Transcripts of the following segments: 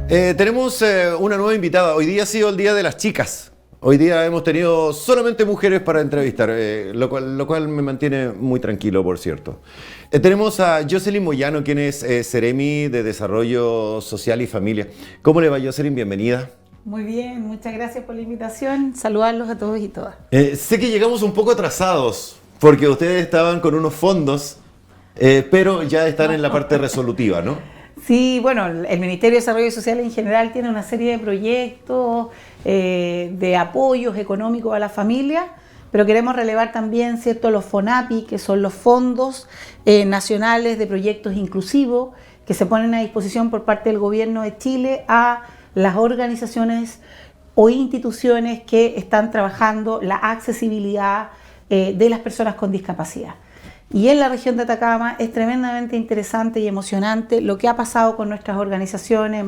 Tenemos una nueva invitada. Hoy día ha sido el Día de las Chicas. Hoy día hemos tenido solamente mujeres para entrevistar, lo cual me mantiene muy tranquilo, por cierto. Tenemos a Jocelyn Moyano, quien es Seremi de Desarrollo Social y Familia. ¿Cómo le va, Jocelyn? Bienvenida. Muy bien, muchas gracias por la invitación. Saludarlos a todos y todas. Sé que llegamos un poco atrasados, porque ustedes estaban con unos fondos, pero ya están en la parte resolutiva, ¿no? Sí, bueno, el Ministerio de Desarrollo Social en general tiene una serie de proyectos de apoyos económicos a la familia, pero queremos relevar también, ¿cierto?, los FONAPI, que son los fondos nacionales de proyectos inclusivos que se ponen a disposición por parte del Gobierno de Chile a las organizaciones o instituciones que están trabajando la accesibilidad de las personas con discapacidad. Y en la región de Atacama es tremendamente interesante y emocionante lo que ha pasado con nuestras organizaciones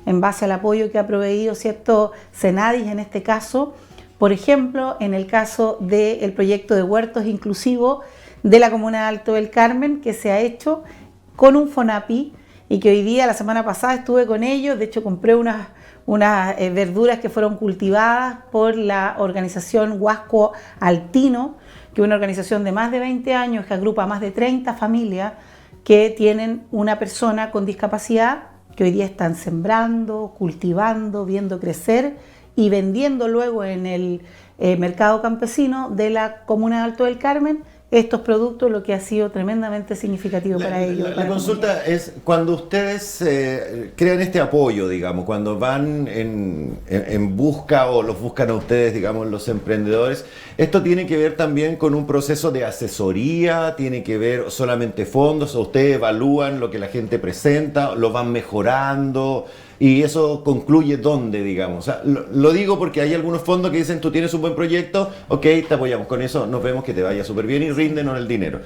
en base al apoyo que ha proveído, ¿cierto?, Senadis en este caso. Por ejemplo, en el caso del proyecto de huertos inclusivos de la comuna de Alto del Carmen, que se ha hecho con un FONAPI y que hoy día, la semana pasada, estuve con ellos. De hecho, compré unas verduras que fueron cultivadas por la organización Huasco Altino, que es una organización de más de 20 años que agrupa a más de 30 familias que tienen una persona con discapacidad, que hoy día están sembrando, cultivando, viendo crecer y vendiendo luego en el mercado campesino de la comuna de Alto del Carmen estos productos, lo que ha sido tremendamente significativo para ellos. La consulta es, cuando ustedes crean este apoyo, digamos, cuando van en busca o los buscan a ustedes, digamos, los emprendedores, ¿esto tiene que ver también con un proceso de asesoría? ¿Tiene que ver solamente fondos? ¿O ustedes evalúan lo que la gente presenta? ¿Lo van mejorando? ¿Y eso concluye dónde, digamos? O sea, lo digo porque hay algunos fondos que dicen, tú tienes un buen proyecto, ok, te apoyamos con eso, nos vemos, que te vaya súper bien y ríndenos el dinero.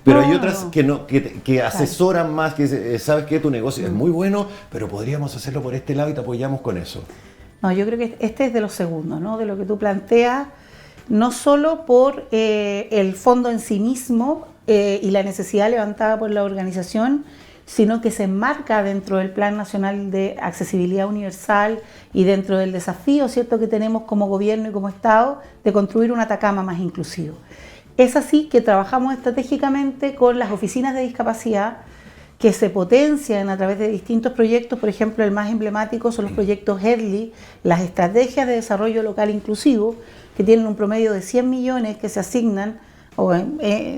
Pero hay otras que no, que asesoran más, que sabes que tu negocio es muy bueno, pero podríamos hacerlo por este lado y te apoyamos con eso. No, yo creo que este es de los segundos, ¿no? De lo que tú planteas, no solo por el fondo en sí mismo y la necesidad levantada por la organización, sino que se enmarca dentro del Plan Nacional de Accesibilidad Universal y dentro del desafío, ¿cierto?, que tenemos como gobierno y como Estado de construir un Atacama más inclusivo. Es así que trabajamos estratégicamente con las oficinas de discapacidad que se potencian a través de distintos proyectos. Por ejemplo, el más emblemático son los proyectos HEDLI, las estrategias de desarrollo local inclusivo, que tienen un promedio de 100 millones que se asignan, o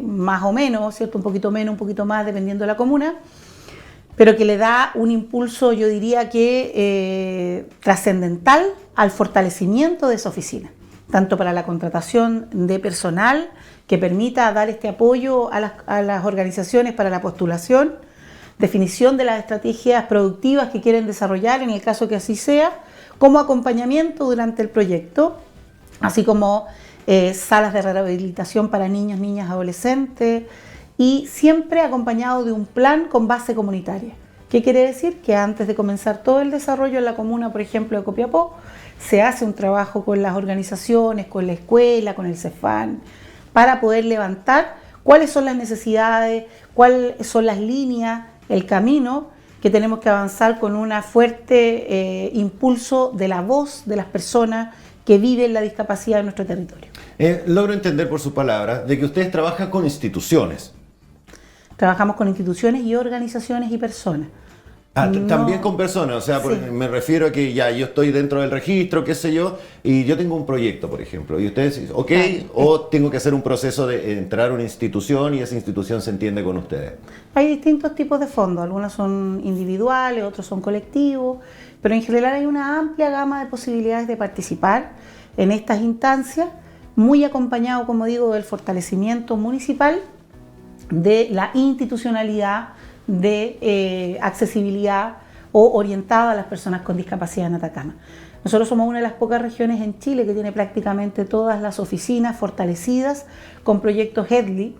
más o menos, ¿cierto?, un poquito menos, un poquito más, dependiendo de la comuna, pero que le da un impulso, yo diría que trascendental al fortalecimiento de esa oficina, tanto para la contratación de personal que permita dar este apoyo a las organizaciones para la postulación, definición de las estrategias productivas que quieren desarrollar en el caso que así sea, como acompañamiento durante el proyecto, así como salas de rehabilitación para niños, niñas, adolescentes, y siempre acompañado de un plan con base comunitaria. ¿Qué quiere decir? Que antes de comenzar todo el desarrollo en la comuna, por ejemplo, de Copiapó, se hace un trabajo con las organizaciones, con la escuela, con el CEFAN, para poder levantar cuáles son las necesidades, cuáles son las líneas, el camino que tenemos que avanzar con un fuerte impulso de la voz de las personas que viven la discapacidad en nuestro territorio. Logro entender por su palabra de que ustedes trabajan con instituciones. Trabajamos con instituciones y organizaciones y personas. También con personas, o sea, sí. Me refiero a que ya yo estoy dentro del registro, qué sé yo, y yo tengo un proyecto, por ejemplo, y ustedes dicen, ok, o tengo que hacer un proceso de entrar a una institución y esa institución se entiende con ustedes. Hay distintos tipos de fondos, algunos son individuales, otros son colectivos, pero en general hay una amplia gama de posibilidades de participar en estas instancias, muy acompañado, como digo, del fortalecimiento municipal, de la institucionalidad, de accesibilidad o orientada a las personas con discapacidad en Atacama. Nosotros somos una de las pocas regiones en Chile que tiene prácticamente todas las oficinas fortalecidas con proyectos HEDLI,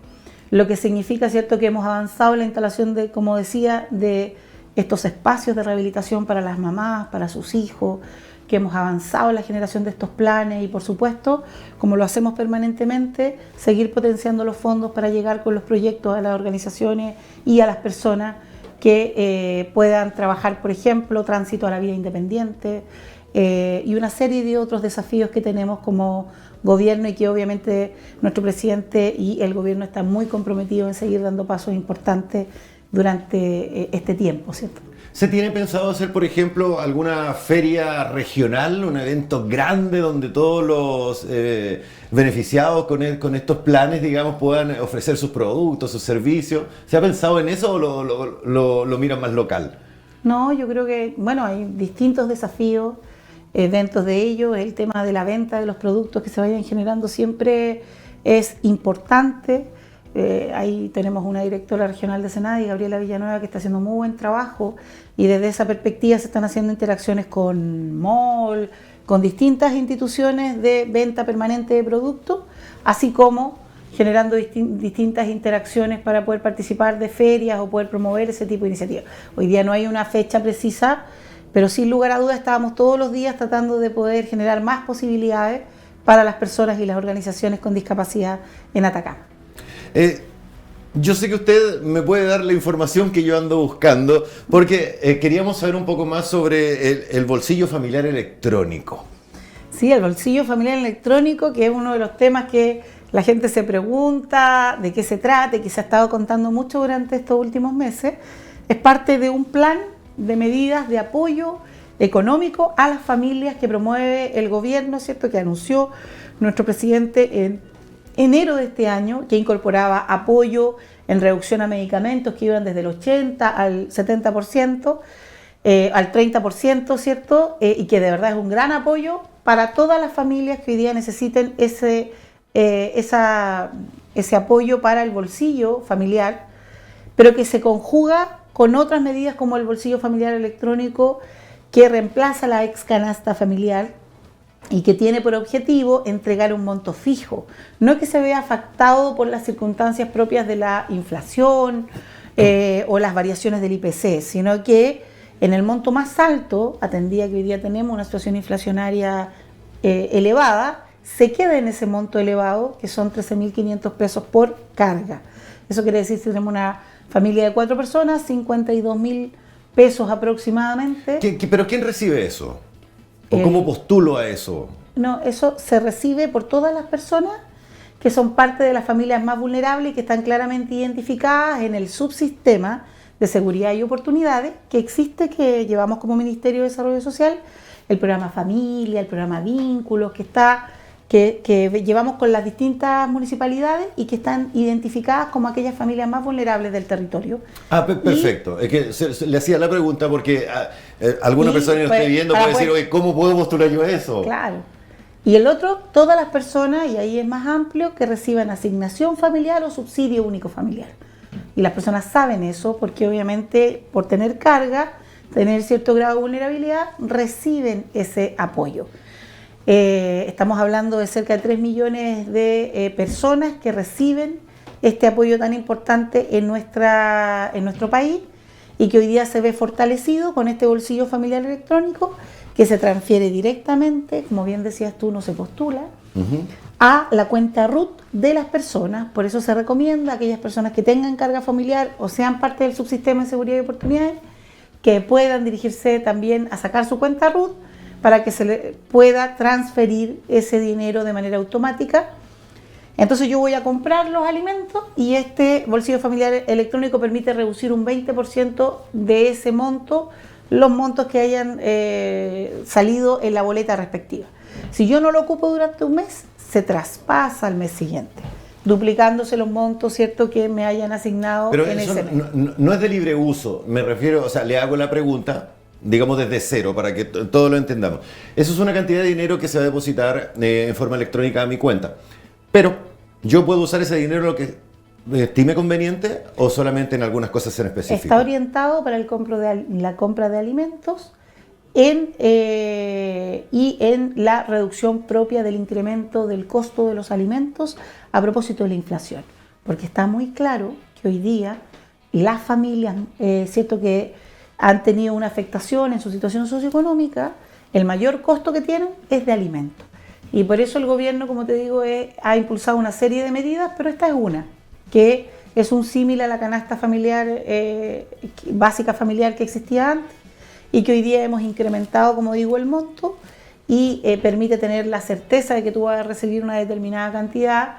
lo que significa, ¿cierto?, que hemos avanzado en la instalación de, como decía, de estos espacios de rehabilitación para las mamás, para sus hijos, que hemos avanzado en la generación de estos planes y, por supuesto, como lo hacemos permanentemente, seguir potenciando los fondos para llegar con los proyectos a las organizaciones y a las personas que puedan trabajar, por ejemplo, tránsito a la vida independiente y una serie de otros desafíos que tenemos como gobierno y que obviamente nuestro presidente y el gobierno están muy comprometidos en seguir dando pasos importantes durante este tiempo, ¿cierto? ¿Se tiene pensado hacer, por ejemplo, alguna feria regional, un evento grande donde todos los beneficiados con estos planes, digamos, puedan ofrecer sus productos, sus servicios? ¿Se ha pensado en eso o lo miran más local? No, yo creo que, bueno, hay distintos desafíos. Dentro de ellos, el tema de la venta de los productos que se vayan generando siempre es importante. Ahí tenemos una directora regional de Senadi, Gabriela Villanueva, que está haciendo muy buen trabajo y desde esa perspectiva se están haciendo interacciones con MOL, con distintas instituciones de venta permanente de productos, así como generando distintas interacciones para poder participar de ferias o poder promover ese tipo de iniciativas. Hoy día no hay una fecha precisa, pero sin lugar a dudas estábamos todos los días tratando de poder generar más posibilidades para las personas y las organizaciones con discapacidad en Atacama. Yo sé que usted me puede dar la información que yo ando buscando, porque queríamos saber un poco más sobre el bolsillo familiar electrónico. Sí, el bolsillo familiar electrónico, que es uno de los temas que la gente se pregunta de qué se trata y que se ha estado contando mucho durante estos últimos meses, es parte de un plan de medidas de apoyo económico a las familias que promueve el gobierno, ¿cierto?, que anunció nuestro presidente en enero de este año, que incorporaba apoyo en reducción a medicamentos que iban desde el 80 al 70%, al 30%, ¿cierto? Y que de verdad es un gran apoyo para todas las familias que hoy día necesiten ese apoyo para el bolsillo familiar, pero que se conjuga con otras medidas como el bolsillo familiar electrónico, que reemplaza la ex canasta familiar y que tiene por objetivo entregar un monto fijo, no que se vea afectado por las circunstancias propias de la inflación o las variaciones del IPC, sino que en el monto más alto, atendida que hoy día tenemos una situación inflacionaria elevada, se queda en ese monto elevado, que son 13.500 pesos por carga. Eso quiere decir que tenemos una familia de 4 personas, 52.000 pesos aproximadamente. ¿Pero quién recibe eso? ¿O cómo postulo a eso? No, eso se recibe por todas las personas que son parte de las familias más vulnerables y que están claramente identificadas en el subsistema de seguridad y oportunidades que existe, que llevamos como Ministerio de Desarrollo Social, el programa Familia, el programa Vínculos, que llevamos con las distintas municipalidades y que están identificadas como aquellas familias más vulnerables del territorio. Perfecto. Es que le hacía la pregunta porque alguna persona que lo esté viendo puede decir, oye, ¿cómo puedo postular yo eso? Claro. Y el otro, todas las personas, y ahí es más amplio, que reciban asignación familiar o subsidio único familiar. Y las personas saben eso porque obviamente por tener carga, tener cierto grado de vulnerabilidad, reciben ese apoyo. Estamos hablando de cerca de 3 millones de personas que reciben este apoyo tan importante en nuestro país y que hoy día se ve fortalecido con este bolsillo familiar electrónico que se transfiere directamente, como bien decías tú, no se postula, a la cuenta RUT de las personas. Por eso se recomienda a aquellas personas que tengan carga familiar o sean parte del subsistema de seguridad y oportunidades que puedan dirigirse también a sacar su cuenta RUT para que se le pueda transferir ese dinero de manera automática. Entonces yo voy a comprar los alimentos y este bolsillo familiar electrónico permite reducir un 20% de ese monto, los montos que hayan salido en la boleta respectiva. Si yo no lo ocupo durante un mes, se traspasa al mes siguiente, duplicándose los montos, ¿cierto?, que me hayan asignado. Pero en eso ese mes. No es de libre uso, me refiero, o sea, le hago la pregunta, digamos desde cero, para que todos lo entendamos. Eso es una cantidad de dinero que se va a depositar en forma electrónica a mi cuenta. Pero, ¿yo puedo usar ese dinero lo que estime conveniente o solamente en algunas cosas en específico? Está orientado para la compra de alimentos y en la reducción propia del incremento del costo de los alimentos a propósito de la inflación. Porque está muy claro que hoy día las familias, cierto que han tenido una afectación en su situación socioeconómica, el mayor costo que tienen es de alimentos. Y por eso el gobierno, como te digo, ha impulsado una serie de medidas, pero esta es una, que es un símil a la canasta familiar, básica familiar que existía antes y que hoy día hemos incrementado, como digo, el monto y permite tener la certeza de que tú vas a recibir una determinada cantidad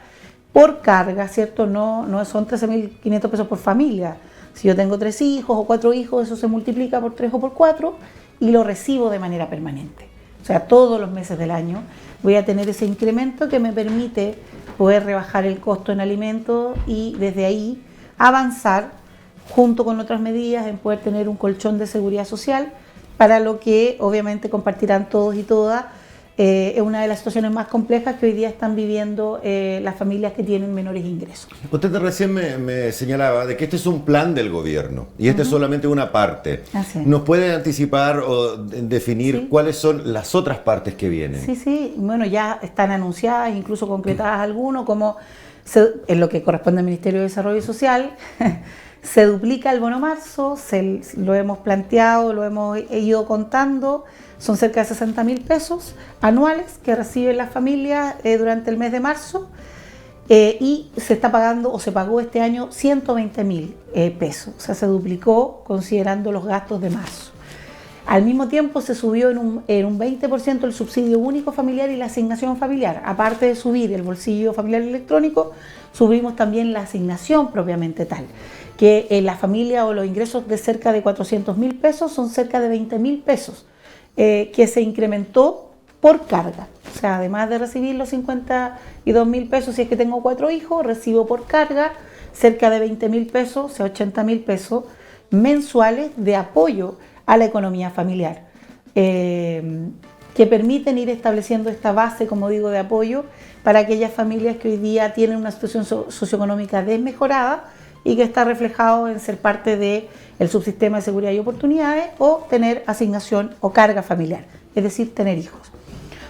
por carga, ¿cierto? No son 13.500 pesos por familia. Si yo tengo 3 hijos o 4 hijos, eso se multiplica por 3 o por 4 y lo recibo de manera permanente. O sea, todos los meses del año voy a tener ese incremento que me permite poder rebajar el costo en alimentos y desde ahí avanzar junto con otras medidas en poder tener un colchón de seguridad social para lo que obviamente compartirán todos y todas. Es una de las situaciones más complejas que hoy día están viviendo las familias que tienen menores ingresos. Usted recién me señalaba de que este es un plan del gobierno y este es solamente una parte. Así es. ¿Nos puede anticipar o definir Sí. cuáles son las otras partes que vienen? Sí, bueno, ya están anunciadas, incluso concretadas algunos, como en lo que corresponde al Ministerio de Desarrollo Social, se duplica el bono marzo, lo hemos planteado, lo hemos ido contando, son cerca de 60.000 pesos anuales que reciben las familias durante el mes de marzo y se está pagando o se pagó este año 120.000 pesos, o sea, se duplicó considerando los gastos de marzo. Al mismo tiempo se subió en un 20% el subsidio único familiar y la asignación familiar. Aparte de subir el bolsillo familiar electrónico, subimos también la asignación propiamente tal, que en la familia o los ingresos de cerca de 400.000 pesos son cerca de 20.000 pesos, que se incrementó por carga. O sea, además de recibir los 52.000 pesos, si es que tengo 4 hijos, recibo por carga cerca de 20.000 pesos, o sea, 80.000 pesos mensuales de apoyo a la economía familiar, que permiten ir estableciendo esta base, como digo, de apoyo para aquellas familias que hoy día tienen una situación socioeconómica desmejorada y que está reflejado en ser parte del subsistema de seguridad y oportunidades o tener asignación o carga familiar, es decir, tener hijos.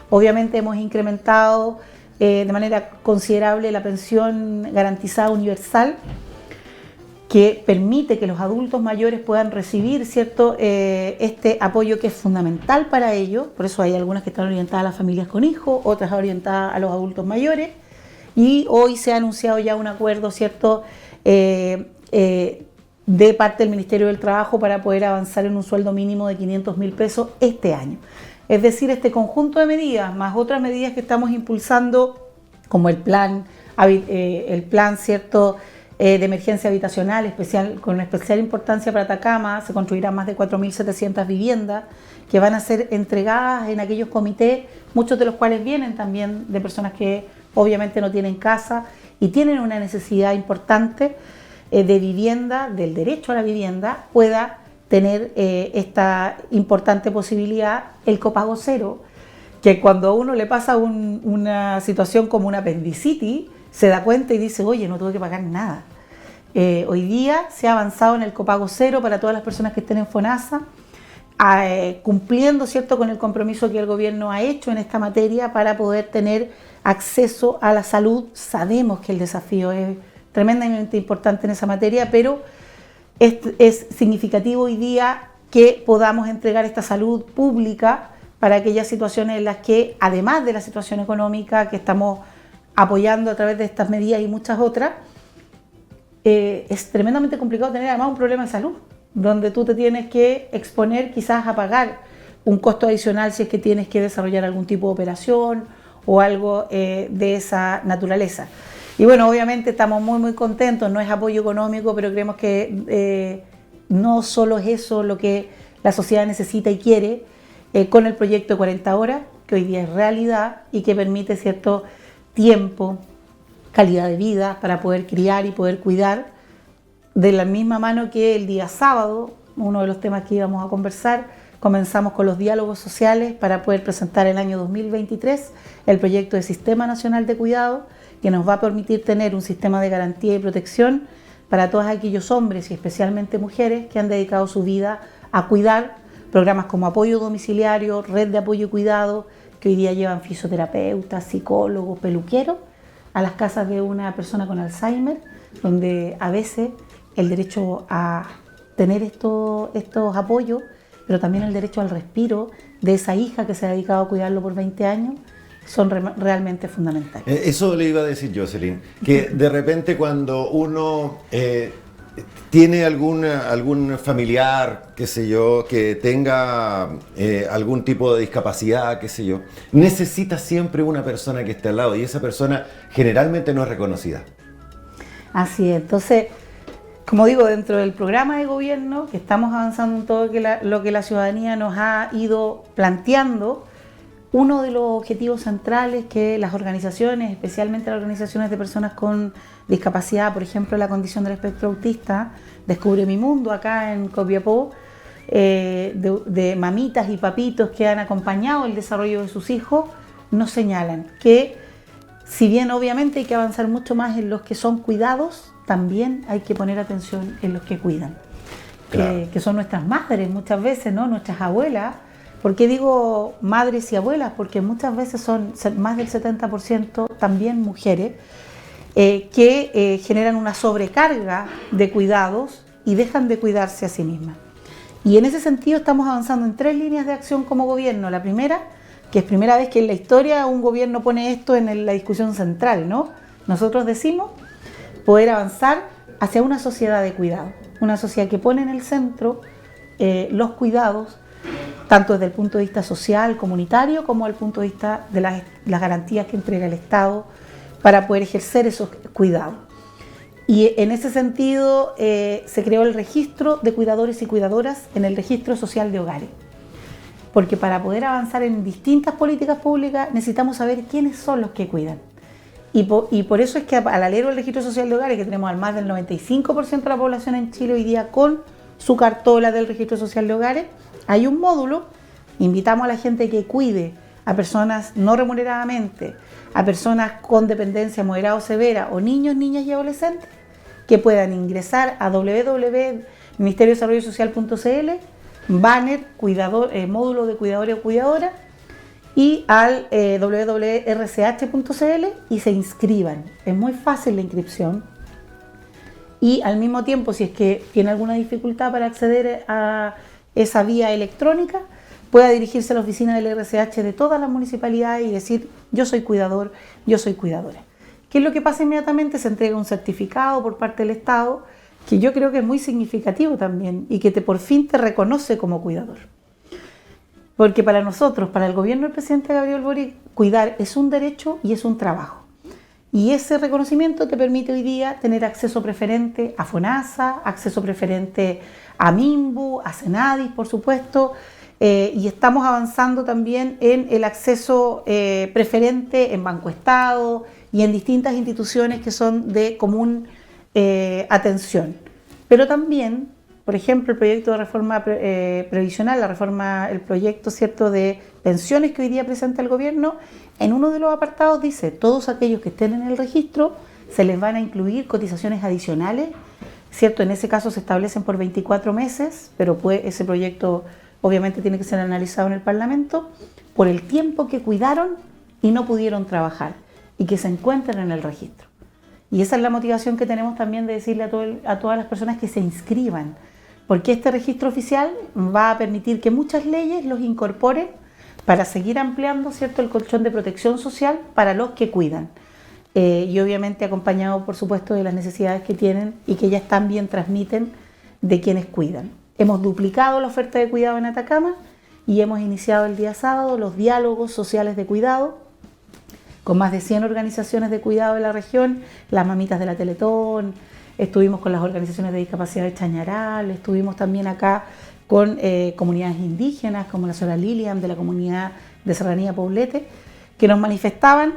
Obviamente hemos incrementado de manera considerable la pensión garantizada universal, que permite que los adultos mayores puedan recibir, ¿cierto?, este apoyo que es fundamental para ellos. Por eso hay algunas que están orientadas a las familias con hijos, otras orientadas a los adultos mayores. Y hoy se ha anunciado ya un acuerdo, ¿cierto?, de parte del Ministerio del Trabajo para poder avanzar en un sueldo mínimo de 500.000 pesos este año. Es decir, este conjunto de medidas, más otras medidas que estamos impulsando, como el plan, ¿cierto?, de emergencia habitacional, con especial importancia para Atacama. Se construirán más de 4.700 viviendas que van a ser entregadas en aquellos comités, muchos de los cuales vienen también de personas que obviamente no tienen casa y tienen una necesidad importante de vivienda, del derecho a la vivienda, pueda tener esta importante posibilidad, el copago cero, que cuando a uno le pasa una situación como una apendicitis, se da cuenta y dice, oye, no tuve que pagar nada. Hoy día se ha avanzado en el copago cero para todas las personas que estén en FONASA, cumpliendo, ¿cierto?, con el compromiso que el gobierno ha hecho en esta materia para poder tener acceso a la salud. Sabemos que el desafío es tremendamente importante en esa materia, pero es significativo hoy día que podamos entregar esta salud pública para aquellas situaciones en las que, además de la situación económica que estamos apoyando a través de estas medidas y muchas otras, es tremendamente complicado tener además un problema de salud, donde tú te tienes que exponer quizás a pagar un costo adicional si es que tienes que desarrollar algún tipo de operación o algo de esa naturaleza. Y bueno, obviamente estamos muy contentos, no es apoyo económico, pero creemos que no solo es eso lo que la sociedad necesita y quiere, con el proyecto de 40 horas, que hoy día es realidad y que permite cierto tiempo, calidad de vida para poder criar y poder cuidar, de la misma mano que el día sábado, uno de los temas que íbamos a conversar, comenzamos con los diálogos sociales para poder presentar el año 2023 el proyecto de Sistema Nacional de Cuidado, que nos va a permitir tener un sistema de garantía y protección para todos aquellos hombres y especialmente mujeres que han dedicado su vida a cuidar, programas como apoyo domiciliario, red de apoyo y cuidado, que hoy día llevan fisioterapeutas, psicólogos, peluqueros, a las casas de una persona con Alzheimer, donde a veces el derecho a tener estos apoyos, pero también el derecho al respiro de esa hija que se ha dedicado a cuidarlo por 20 años, son realmente fundamentales. Eso le iba a decir Jocelyn, que de repente cuando uno tiene algún familiar, qué sé yo, que tenga algún tipo de discapacidad, qué sé yo, necesita siempre una persona que esté al lado y esa persona generalmente no es reconocida. Así es, entonces, como digo, dentro del programa de gobierno, que estamos avanzando en todo lo que la ciudadanía nos ha ido planteando, uno de los objetivos centrales que las organizaciones, especialmente las organizaciones de personas con discapacidad, por ejemplo la condición del espectro autista, Descubre mi Mundo acá en Copiapó, de mamitas y papitos que han acompañado el desarrollo de sus hijos, nos señalan que si bien obviamente hay que avanzar mucho más en los que son cuidados, también hay que poner atención en los que cuidan, claro. que son nuestras madres muchas veces, ¿no? Nuestras abuelas. ¿Por qué digo madres y abuelas? Porque muchas veces son más del 70% también mujeres que generan una sobrecarga de cuidados y dejan de cuidarse a sí mismas. Y en ese sentido estamos avanzando en 3 líneas de acción como gobierno. La primera, que es primera vez que en la historia un gobierno pone esto en la discusión central, ¿no? Nosotros decimos poder avanzar hacia una sociedad de cuidado, una sociedad que pone en el centro los cuidados, tanto desde el punto de vista social, comunitario, como desde el punto de vista de las garantías que entrega el Estado para poder ejercer esos cuidados. Y en ese sentido se creó el registro de cuidadores y cuidadoras en el registro social de hogares. Porque para poder avanzar en distintas políticas públicas necesitamos saber quiénes son los que cuidan. Y por eso es que al alero del registro social de hogares, que tenemos al más del 95% de la población en Chile hoy día con su cartola del registro social de hogares, hay un módulo, invitamos a la gente que cuide a personas no remuneradamente, a personas con dependencia moderada o severa, o niños, niñas y adolescentes, que puedan ingresar a www.ministeriodesarrollosocial.cl, banner, módulo de cuidador o cuidadora, y al www.rch.cl y se inscriban. Es muy fácil la inscripción. Y al mismo tiempo, si es que tiene alguna dificultad para acceder a esa vía electrónica, pueda dirigirse a la oficina del RCH de todas las municipalidades y decir: yo soy cuidador, yo soy cuidadora. ¿Qué es lo que pasa inmediatamente? Se entrega un certificado por parte del Estado, que yo creo que es muy significativo también y que por fin te reconoce como cuidador. Porque para nosotros, para el gobierno del presidente Gabriel Boric, cuidar es un derecho y es un trabajo. Y ese reconocimiento te permite hoy día tener acceso preferente a FONASA, acceso preferente a MIMBU, a Senadis, por supuesto, y estamos avanzando también en el acceso preferente en Banco Estado y en distintas instituciones que son de común atención. Pero también, por ejemplo, el proyecto de reforma previsional, el proyecto, ¿cierto?, de pensiones que hoy día presenta el gobierno, en uno de los apartados dice: todos aquellos que estén en el registro se les van a incluir cotizaciones adicionales, ¿cierto? En ese caso se establecen por 24 meses, pero ese proyecto obviamente tiene que ser analizado en el Parlamento, por el tiempo que cuidaron y no pudieron trabajar y que se encuentren en el registro. Y esa es la motivación que tenemos también de decirle a todas las personas que se inscriban, porque este registro oficial va a permitir que muchas leyes los incorporen para seguir ampliando, ¿cierto?, el colchón de protección social para los que cuidan. Y obviamente acompañado, por supuesto, de las necesidades que tienen y que ellas también transmiten de quienes cuidan. Hemos duplicado la oferta de cuidado en Atacama y hemos iniciado el día sábado los diálogos sociales de cuidado con más de 100 organizaciones de cuidado de la región, las mamitas de la Teletón, estuvimos con las organizaciones de discapacidad de Chañaral, estuvimos también acá con comunidades indígenas como la señora Lilian de la comunidad de Serranía Poblete, que nos manifestaban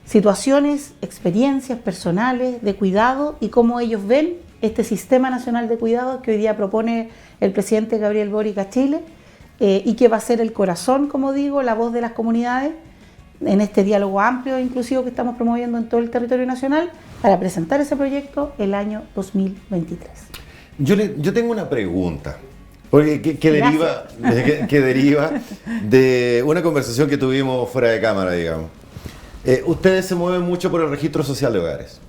situaciones, experiencias personales de cuidado y cómo ellos ven este Sistema Nacional de Cuidados que hoy día propone el presidente Gabriel Boric a Chile y que va a ser el corazón, como digo, la voz de las comunidades en este diálogo amplio e inclusivo que estamos promoviendo en todo el territorio nacional para presentar ese proyecto el año 2023. Yo tengo una pregunta. Porque que deriva de una conversación que tuvimos fuera de cámara, digamos. Ustedes se mueven mucho por el registro social de hogares,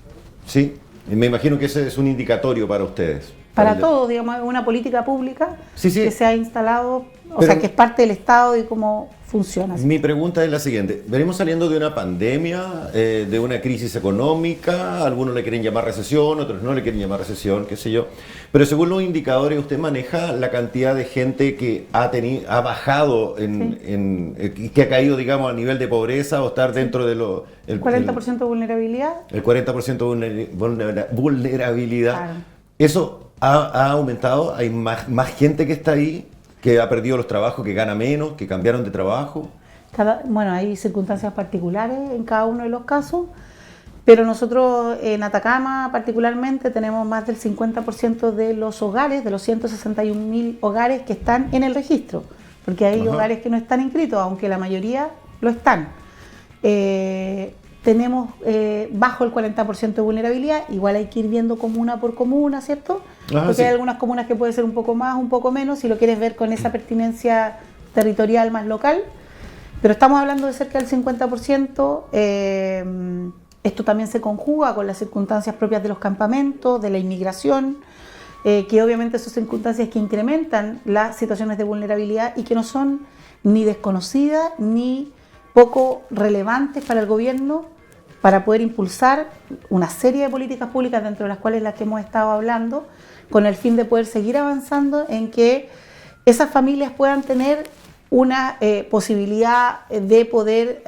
¿sí? Y me imagino que ese es un indicatorio para ustedes. Para todos, digamos, es una política pública sí. que se ha instalado, sea, que es parte del Estado y como funciona así. Mi pregunta es la siguiente. ¿Venimos saliendo de una pandemia, de una crisis económica? Algunos le quieren llamar recesión, otros no le quieren llamar recesión, qué sé yo. Pero según los indicadores, usted maneja la cantidad de gente que ha bajado, que ha caído, digamos, a nivel de pobreza o estar dentro de lo... El 40% de vulnerabilidad. El 40% de vulnerabilidad. Claro. ¿Eso ha aumentado? ¿Hay más gente que está ahí, que ha perdido los trabajos, que gana menos, que cambiaron de trabajo? Bueno, hay circunstancias particulares en cada uno de los casos, pero nosotros en Atacama particularmente tenemos más del 50% de los hogares, de los 161.000 hogares que están en el registro, porque hay hogares que no están inscritos, aunque la mayoría lo están. Tenemos bajo el 40% de vulnerabilidad, igual hay que ir viendo comuna por comuna, ¿cierto? Porque sí, hay algunas comunas que puede ser un poco más, un poco menos, si lo quieres ver con esa pertinencia territorial más local, pero estamos hablando de cerca del 50%. Esto también se conjuga con las circunstancias propias de los campamentos, de la inmigración, que obviamente son circunstancias que incrementan las situaciones de vulnerabilidad y que no son ni desconocidas ni poco relevantes para el gobierno para poder impulsar una serie de políticas públicas, dentro de las cuales las que hemos estado hablando, con el fin de poder seguir avanzando en que esas familias puedan tener una posibilidad de poder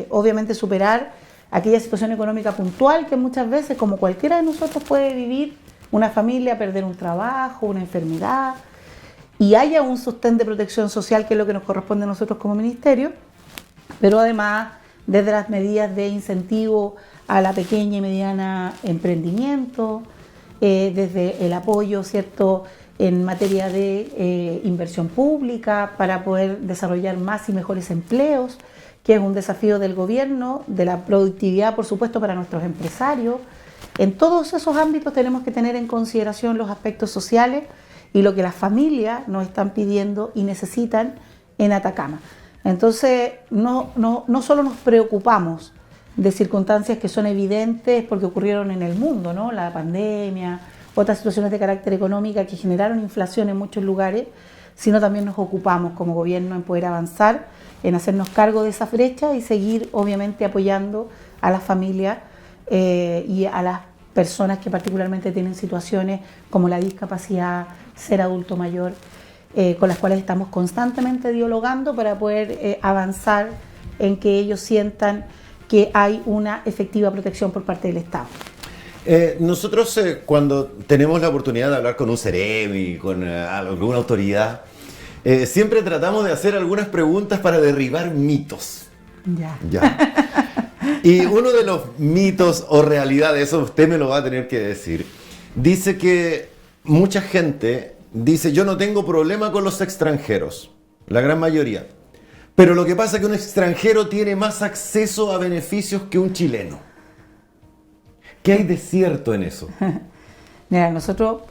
obviamente superar aquella situación económica puntual que muchas veces, como cualquiera de nosotros puede vivir, una familia, perder un trabajo, una enfermedad, y haya un sostén de protección social, que es lo que nos corresponde a nosotros como ministerio, pero además desde las medidas de incentivo a la pequeña y mediana emprendimiento, desde el apoyo, ¿cierto?, en materia de inversión pública para poder desarrollar más y mejores empleos, que es un desafío del gobierno, de la productividad, por supuesto, para nuestros empresarios. En todos esos ámbitos tenemos que tener en consideración los aspectos sociales y lo que las familias nos están pidiendo y necesitan en Atacama. Entonces, no solo nos preocupamos de circunstancias que son evidentes porque ocurrieron en el mundo, ¿no?, la pandemia, otras situaciones de carácter económico que generaron inflación en muchos lugares, sino también nos ocupamos como gobierno en poder avanzar, en hacernos cargo de esa brecha y seguir obviamente apoyando a las familias y a las personas que particularmente tienen situaciones como la discapacidad, ser adulto mayor, con las cuales estamos constantemente dialogando para poder avanzar en que ellos sientan que hay una efectiva protección por parte del Estado. Nosotros cuando tenemos la oportunidad de hablar con un Ceremi, con alguna autoridad, siempre tratamos de hacer algunas preguntas para derribar mitos. Ya. Y uno de los mitos o realidades, eso usted me lo va a tener que decir, dice que mucha gente dice: yo no tengo problema con los extranjeros, la gran mayoría, pero lo que pasa es que un extranjero tiene más acceso a beneficios que un chileno. ¿Qué hay de cierto en eso? Mira, nosotros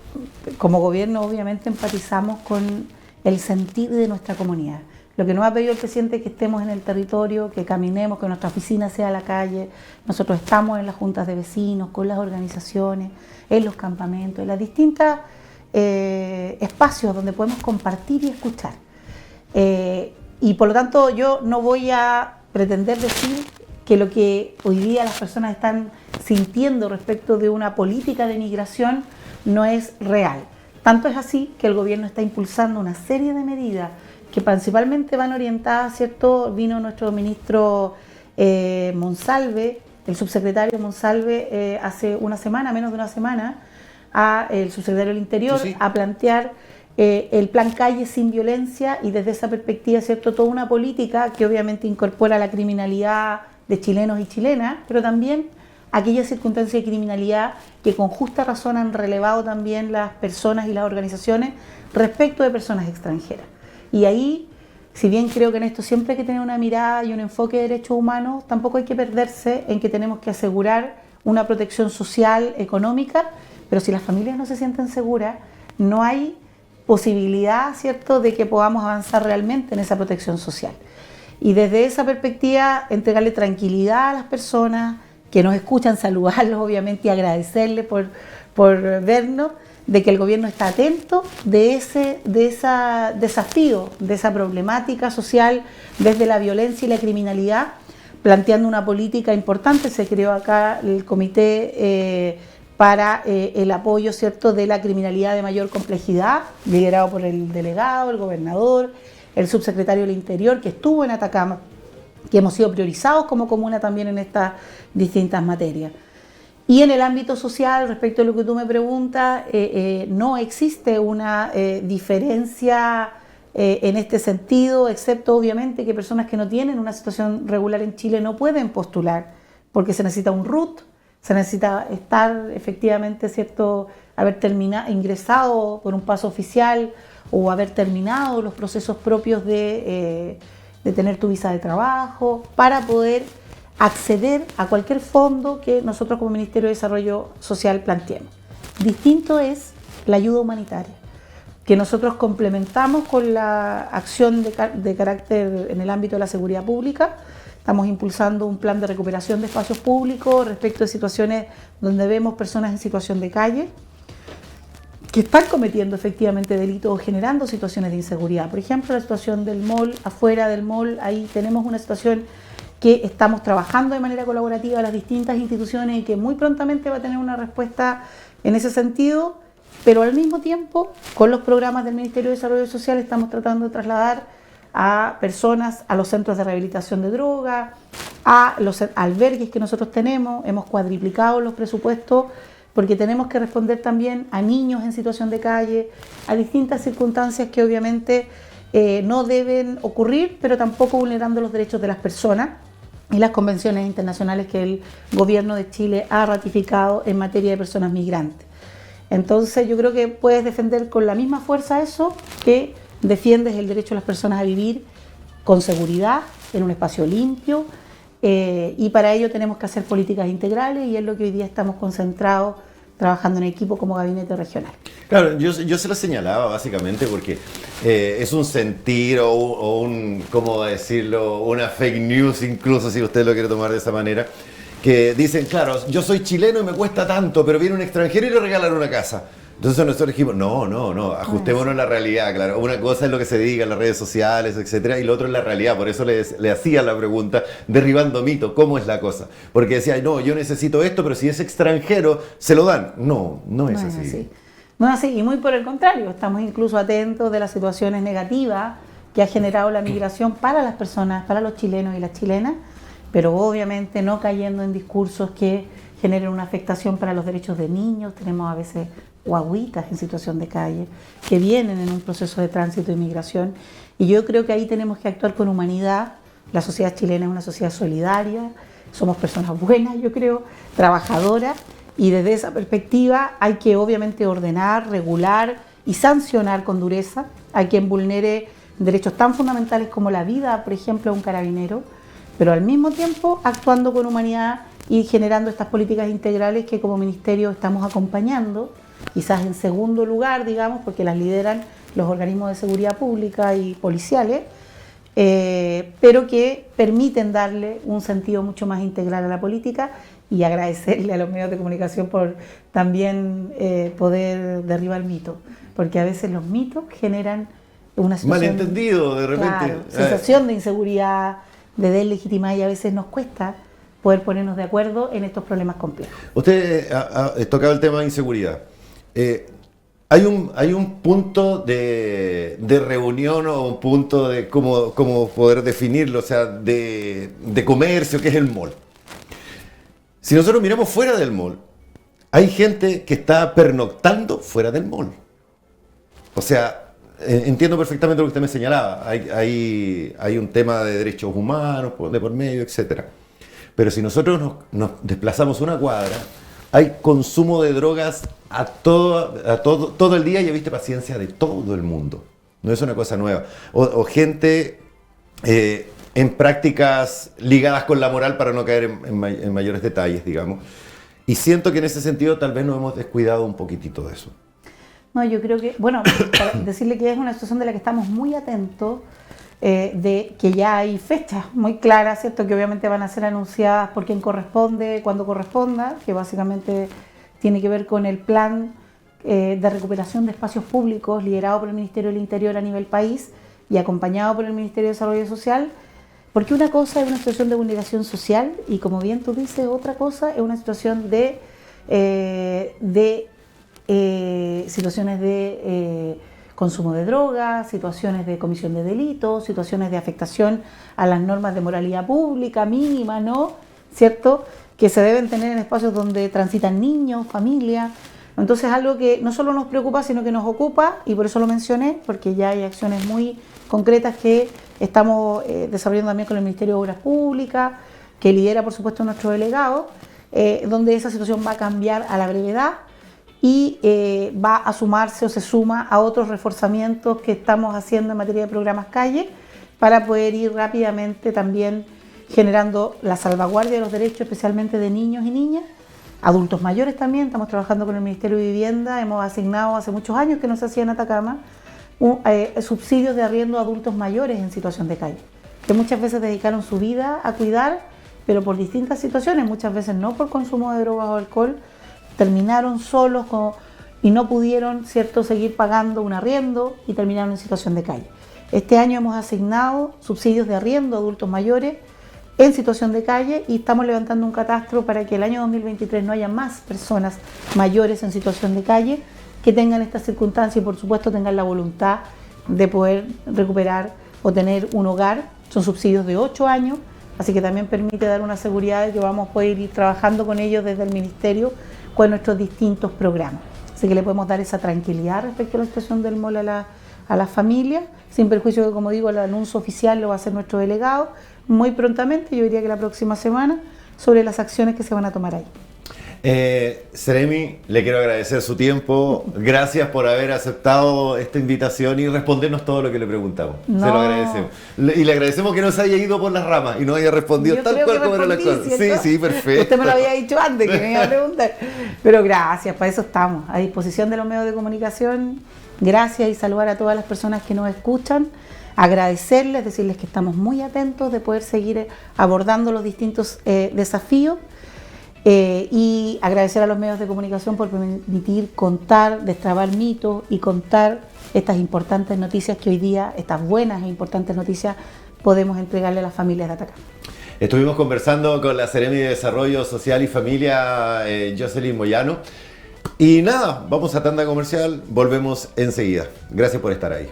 como gobierno obviamente empatizamos con el sentir de nuestra comunidad. Lo que nos ha pedido el presidente es que estemos en el territorio, que caminemos, que nuestra oficina sea la calle. Nosotros estamos en las juntas de vecinos, con las organizaciones, en los campamentos, en los distintos espacios donde podemos compartir y escuchar. Y por lo tanto yo no voy a pretender decir que lo que hoy día las personas están sintiendo respecto de una política de migración no es real. Tanto es así que el gobierno está impulsando una serie de medidas que principalmente van orientadas, ¿cierto? Vino nuestro ministro Monsalve, el subsecretario Monsalve, hace una semana, menos de una semana, el subsecretario del Interior, sí, a plantear el plan Calle sin Violencia, y desde esa perspectiva, ¿cierto?, toda una política que obviamente incorpora la criminalidad de chilenos y chilenas, pero también aquellas circunstancias de criminalidad que con justa razón han relevado también las personas y las organizaciones respecto de personas extranjeras. Y ahí, si bien creo que en esto siempre hay que tener una mirada y un enfoque de derechos humanos, tampoco hay que perderse en que tenemos que asegurar una protección social, económica, pero si las familias no se sienten seguras, no hay posibilidad, ¿cierto?, de que podamos avanzar realmente en esa protección social. Y desde esa perspectiva, entregarle tranquilidad a las personas que nos escuchan, saludarlos obviamente y agradecerles por vernos, de que el gobierno está atento de ese desafío, de esa problemática social desde la violencia y la criminalidad, planteando una política importante. Se creó acá el comité para el apoyo, ¿cierto?, de la criminalidad de mayor complejidad, liderado por el delegado, el gobernador, el subsecretario del Interior, que estuvo en Atacama, que hemos sido priorizados como comuna también en estas distintas materias. Y en el ámbito social, respecto a lo que tú me preguntas, no existe una diferencia en este sentido, excepto obviamente que personas que no tienen una situación regular en Chile no pueden postular, porque se necesita un RUT, se necesita estar efectivamente, ¿cierto?, haber ingresado por un paso oficial o haber terminado los procesos propios de tener tu visa de trabajo para poder acceder a cualquier fondo que nosotros como Ministerio de Desarrollo Social planteemos. Distinto es la ayuda humanitaria, que nosotros complementamos con la acción de carácter en el ámbito de la seguridad pública. Estamos impulsando un plan de recuperación de espacios públicos respecto de situaciones donde vemos personas en situación de calle que están cometiendo efectivamente delitos o generando situaciones de inseguridad. Por ejemplo, la situación del mall, afuera del mall, ahí tenemos una situación que estamos trabajando de manera colaborativa las distintas instituciones y que muy prontamente va a tener una respuesta en ese sentido, pero al mismo tiempo, con los programas del Ministerio de Desarrollo Social estamos tratando de trasladar a personas a los centros de rehabilitación de droga, a los albergues que nosotros tenemos. Hemos cuadriplicado los presupuestos porque tenemos que responder también a niños en situación de calle, a distintas circunstancias que obviamente no deben ocurrir, pero tampoco vulnerando los derechos de las personas y las convenciones internacionales que el gobierno de Chile ha ratificado en materia de personas migrantes. Entonces yo creo que puedes defender con la misma fuerza eso que defiendes el derecho de las personas a vivir con seguridad, en un espacio limpio, y para ello tenemos que hacer políticas integrales y es lo que hoy día estamos concentrados trabajando en equipo como gabinete regional. Claro, yo se lo señalaba básicamente porque es un sentir o un, ¿cómo decirlo?, una fake news incluso, si usted lo quiere tomar de esa manera, que dicen, claro, yo soy chileno y me cuesta tanto, pero viene un extranjero y le regalan una casa. Entonces nosotros dijimos, no, ajustémonos a la realidad, claro. Una cosa es lo que se diga en las redes sociales, etcétera, y lo otro es la realidad. Por eso le hacía la pregunta, derribando mitos, ¿cómo es la cosa? Porque decía, no, yo necesito esto, pero si es extranjero, se lo dan. No es así. No es así, y muy por el contrario, estamos incluso atentos de las situaciones negativas que ha generado la migración para las personas, para los chilenos y las chilenas, pero obviamente no cayendo en discursos que generen una afectación para los derechos de niños. Tenemos a veces guaguitas en situación de calle que vienen en un proceso de tránsito de migración, y yo creo que ahí tenemos que actuar con humanidad. La sociedad chilena es una sociedad solidaria, somos personas buenas, yo creo, trabajadoras, y desde esa perspectiva hay que obviamente ordenar, regular y sancionar con dureza a quien vulnere derechos tan fundamentales como la vida, por ejemplo, de un carabinero, pero al mismo tiempo actuando con humanidad y generando estas políticas integrales que como ministerio estamos acompañando, quizás en segundo lugar, digamos, porque las lideran los organismos de seguridad pública y policiales, pero que permiten darle un sentido mucho más integral a la política, y agradecerle a los medios de comunicación por también poder derribar mitos, porque a veces los mitos generan una situación, malentendido de repente, claro, sensación de inseguridad, de deslegitimar, y a veces nos cuesta poder ponernos de acuerdo en estos problemas complejos. Usted ha tocado el tema de inseguridad. Hay un punto de reunión o un punto de cómo poder definirlo, o sea, de comercio, que es el mall. Si nosotros miramos fuera del mall, hay gente que está pernoctando fuera del mall. O sea, entiendo perfectamente lo que usted me señalaba. Hay un tema de derechos humanos de por medio, etcétera. Pero si nosotros nos desplazamos una cuadra, hay consumo de drogas todo el día, y he visto paciencia de todo el mundo. No es una cosa nueva. O gente en prácticas ligadas con la moral, para no caer en mayores detalles, digamos. Y siento que en ese sentido tal vez nos hemos descuidado un poquitito de eso. No, yo creo que, bueno, para decirle que es una situación de la que estamos muy atentos, de que ya hay fechas muy claras, ¿cierto?, que obviamente van a ser anunciadas por quien corresponde, cuando corresponda, que básicamente tiene que ver con el plan de recuperación de espacios públicos liderado por el Ministerio del Interior a nivel país y acompañado por el Ministerio de Desarrollo Social, porque una cosa es una situación de vulneración social y, como bien tú dices, otra cosa es una situación de situaciones de consumo de drogas, situaciones de comisión de delitos, situaciones de afectación a las normas de moralidad pública mínima, ¿no? ¿Cierto? Que se deben tener en espacios donde transitan niños, familias. Entonces es algo que no solo nos preocupa, sino que nos ocupa, y por eso lo mencioné, porque ya hay acciones muy concretas que estamos desarrollando también con el Ministerio de Obras Públicas, que lidera por supuesto nuestro delegado, donde esa situación va a cambiar a la brevedad y va a sumarse o se suma a otros reforzamientos que estamos haciendo en materia de programas calle para poder ir rápidamente también generando la salvaguardia de los derechos, especialmente de niños y niñas, adultos mayores también. Estamos trabajando con el Ministerio de Vivienda, hemos asignado hace muchos años que no se hacía en Atacama subsidios de arriendo a adultos mayores en situación de calle, que muchas veces dedicaron su vida a cuidar, pero por distintas situaciones, muchas veces no por consumo de drogas o alcohol, terminaron solos y no pudieron, ¿cierto?, seguir pagando un arriendo y terminaron en situación de calle. Este año hemos asignado subsidios de arriendo a adultos mayores en situación de calle y estamos levantando un catastro para que el año 2023 no haya más personas mayores en situación de calle que tengan estas circunstancias y por supuesto tengan la voluntad de poder recuperar o tener un hogar. Son subsidios de 8 años, así que también permite dar una seguridad de que vamos a poder ir trabajando con ellos desde el Ministerio con nuestros distintos programas. Así que le podemos dar esa tranquilidad respecto a la situación del MOL a las familias, sin perjuicio que, como digo, el anuncio oficial lo va a hacer nuestro delegado muy prontamente, yo diría que la próxima semana, sobre las acciones que se van a tomar ahí. Seremi, le quiero agradecer su tiempo, gracias por haber aceptado esta invitación y respondernos todo lo que le preguntamos. Se lo agradecemos. Y le agradecemos que no se haya ido por las ramas y no haya respondido tal cual como era la cosa. Sí, perfecto. Usted me lo había dicho antes que me iba a preguntar. Pero gracias, para eso estamos, a disposición de los medios de comunicación. Gracias y saludar a todas las personas que nos escuchan. Agradecerles, decirles que estamos muy atentos de poder seguir abordando los distintos desafíos. Y agradecer a los medios de comunicación por permitir contar, destrabar mitos y contar estas importantes noticias que hoy día, estas buenas e importantes noticias, podemos entregarle a las familias de Atacama. Estuvimos conversando con la Seremi de Desarrollo Social y Familia, Jocelyn Moyano. Y nada, vamos a tanda comercial, volvemos enseguida. Gracias por estar ahí.